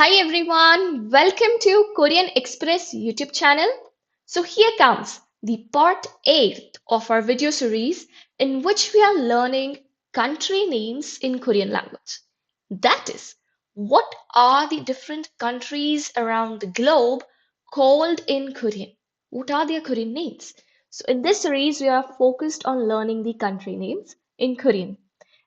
Hi everyone, welcome to Korean Express YouTube channel. So here comes the part 8 of our video series in which we are learning country names in Korean language. That is, what are the different countries around the globe called in Korean? What are their Korean names? So in this series we are focused on learning the country names in Korean.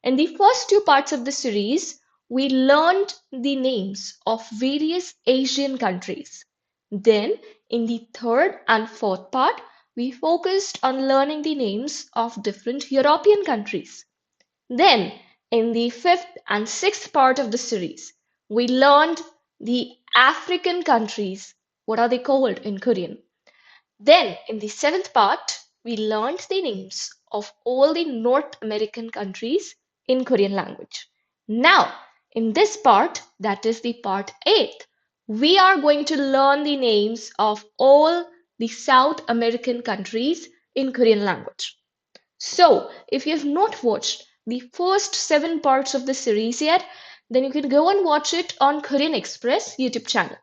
In the first two parts of the series, we learned the names of various Asian countries. Then, in the third and fourth part, we focused on learning the names of different European countries. Then, in the fifth and sixth part of the series, we learned the African countries. What are they called in Korean? Then, in the seventh part, we learned the names of all the North American countries in Korean language. Now, in this part, that is the part 8, we are going to learn the names of all the South American countries in Korean language. So, if you have not watched the first 7 parts of the series yet, then you can go and watch it on Korean Express YouTube channel.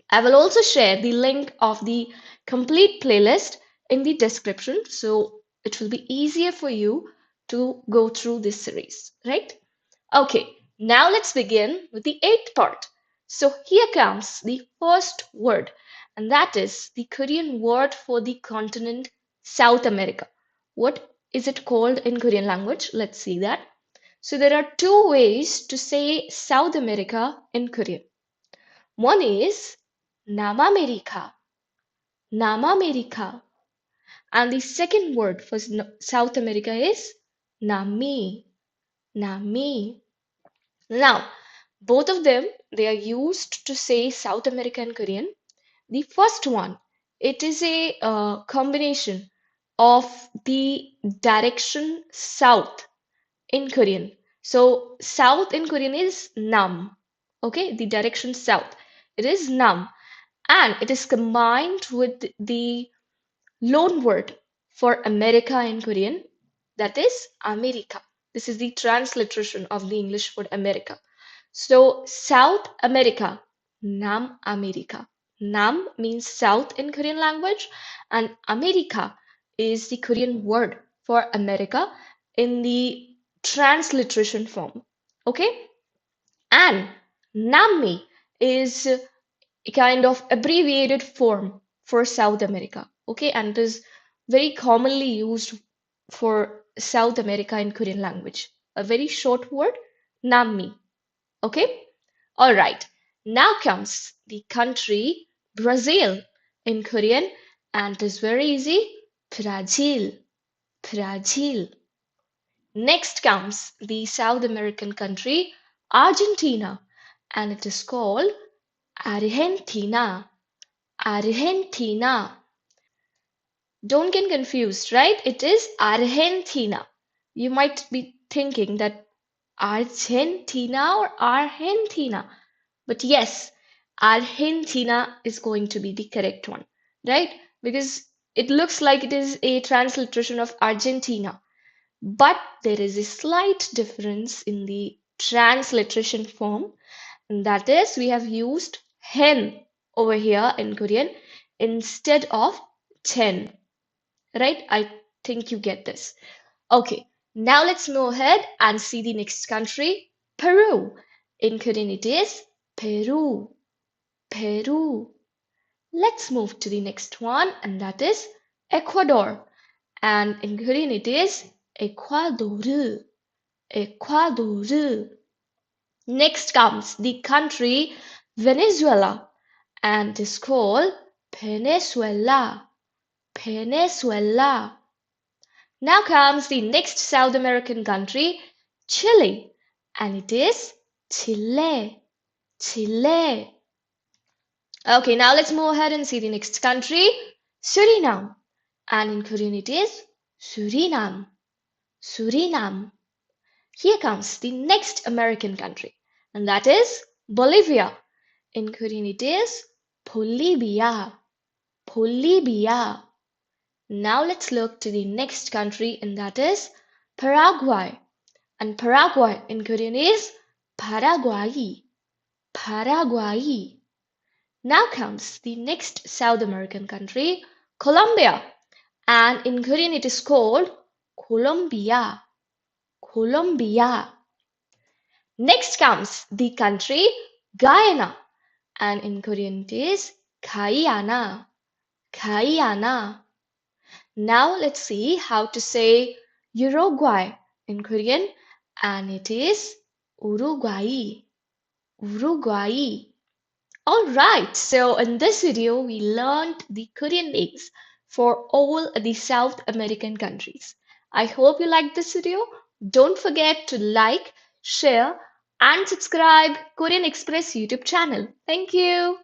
I will also share the link of the complete playlist in the description so it will be easier for you to go through this series, right? Okay, now let's begin with the eighth part. So here comes the first word, and that is the Korean word for the continent South America. What is it called in Korean language? Let's see that. So there are two ways to say South America in Korean. One is Namamerica, Namamerica. And the second word for South America is Nami, Nami. Now, both of them, they are used to say South America in Korean. The first one, it is a combination of the direction south in Korean. So, south in Korean is Nam. Okay, the direction south. It is Nam. And it is combined with the loan word for America in Korean, that is America. This is the transliteration of the English word America. So South America, Nam America. Nam means south in Korean language, and America is the Korean word for America in the transliteration form. Okay? And Nami is a kind of abbreviated form for South America. Okay, and it is very commonly used for South America in Korean language. A very short word, Nammi. Okay, all right. Now comes the country Brazil in Korean, and it is very easy. Brazil, Brazil. Next comes the South American country Argentina, and it is called Argentina. Argentina. Don't get confused, right? It is Argentina. You might be thinking that Argentina or Argentina. But yes, Argentina is going to be the correct one, right? Because it looks like it is a transliteration of Argentina. But there is a slight difference in the transliteration form, and that is we have used hen over here in Korean instead of ten, right? I think you get this. Okay, now let's move ahead and see the next country, Peru. In Korean it is Peru, Peru. Let's move to the next one, and that is Ecuador. And in Korean it is Ecuador, Ecuador. Next comes the country Venezuela, and it is called Venezuela, Venezuela. Now comes the next South American country, Chile, and it is Chile, Chile. Okay, now let's move ahead and see the next country, Suriname, and in Korean it is Suriname, Suriname. Here comes the next American country, and that is Bolivia. In Korean it is Bolivia, Bolivia. Now let's look to the next country, and that is Paraguay. And Paraguay in Korean is Paraguay, Paraguay. Now comes the next South American country, Colombia. And in Korean it is called Colombia. Colombia. Next comes the country Guyana. And in Korean it is Guyana. Guyana. Now let's see how to say Uruguay in Korean, and it is Uruguay. Uruguay. Alright, so in this video we learned the Korean names for all the South American countries. I hope you liked this video. Don't forget to like, share and subscribe Korean Express YouTube channel. Thank you.